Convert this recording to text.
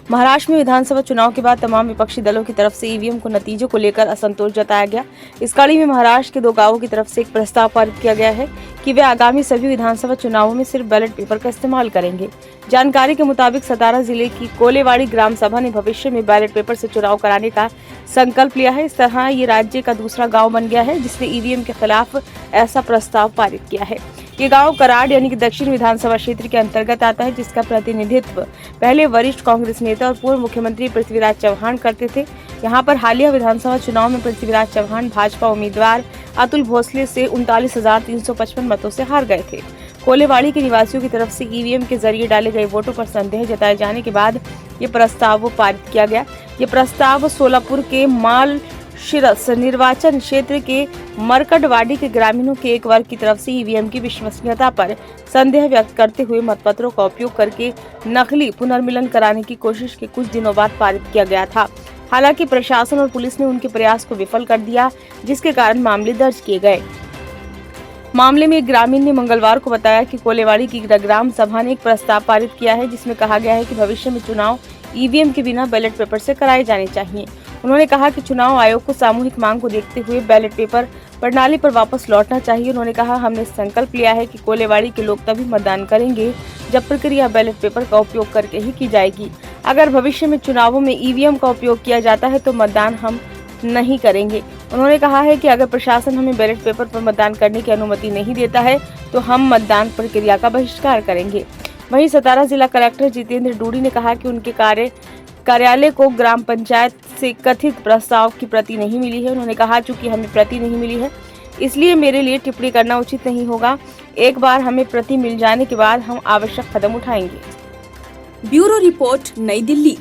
महाराष्ट्र में विधानसभा चुनाव के बाद तमाम विपक्षी दलों की तरफ से ईवीएम को नतीजों को लेकर असंतोष जताया गया। इस कड़ी में महाराष्ट्र के 2 गांवों की तरफ से एक प्रस्ताव पारित किया गया है कि वे आगामी सभी विधानसभा चुनावों में सिर्फ बैलेट पेपर का इस्तेमाल करेंगे। जानकारी के मुताबिक सतारा जिले की कोलेवाड़ी ग्राम सभा ने भविष्य में बैलेट पेपर से चुनाव कराने का संकल्प लिया है। इस तरह ये राज्य का दूसरा गाँव बन गया है जिसने ईवीएम के खिलाफ ऐसा प्रस्ताव पारित किया है। ये गांव कराड़ यानी कि दक्षिण विधानसभा क्षेत्र के अंतर्गत आता है, जिसका प्रतिनिधित्व पहले वरिष्ठ कांग्रेस नेता और पूर्व मुख्यमंत्री पृथ्वीराज चव्हाण करते थे। यहां पर हालिया विधानसभा चुनाव में पृथ्वीराज चव्हाण भाजपा उम्मीदवार अतुल भोसले से 39,355 मतों से हार गए थे। कोलेवाड़ी के निवासियों की तरफ से ईवीएम के जरिए डाले गए वोटों पर संदेह जताए जाने के बाद ये प्रस्ताव पारित किया गया। ये प्रस्ताव सोलापुर के माल शिरस निर्वाचन क्षेत्र के मरकटवाड़ी के ग्रामीणों के एक वर्ग की तरफ से ईवीएम की विश्वसनीयता पर संदेह व्यक्त करते हुए मतपत्रों का उपयोग करके नकली पुनर्मिलन कराने की कोशिश के कुछ दिनों बाद पारित किया गया था। हालांकि प्रशासन और पुलिस ने उनके प्रयास को विफल कर दिया, जिसके कारण मामले दर्ज किए गए। मामले में एक ग्रामीण ने मंगलवार को बताया कि कोलेवाड़ी की ग्राम सभा ने एक प्रस्ताव पारित किया है जिसमें कहा गया है कि भविष्य में चुनाव ईवीएम के बिना बैलेट पेपर से कराए जाने चाहिए। उन्होंने कहा कि चुनाव आयोग को सामूहिक मांग को देखते हुए बैलेट पेपर प्रणाली पर वापस लौटना चाहिए। उन्होंने कहा, हमने संकल्प लिया है कि कोलेवाड़ी के लोग तभी मतदान करेंगे जब प्रक्रिया बैलेट पेपर का उपयोग करके ही की जाएगी। अगर भविष्य में चुनावों में ईवीएम का उपयोग किया जाता है तो मतदान हम नहीं करेंगे। उन्होंने कहा है कि अगर प्रशासन हमें बैलेट पेपर पर मतदान करने की अनुमति नहीं देता है तो हम मतदान प्रक्रिया का बहिष्कार करेंगे। वहीं सतारा जिला कलेक्टर जितेंद्र डूडी ने कहा कि उनके कार्यालय को ग्राम पंचायत से कथित प्रस्ताव की प्रति नहीं मिली है। उन्होंने कहा, चूंकि हमें प्रति नहीं मिली है इसलिए मेरे लिए टिप्पणी करना उचित नहीं होगा। एक बार हमें प्रति मिल जाने के बाद हम आवश्यक कदम उठाएंगे। ब्यूरो रिपोर्ट, नई दिल्ली।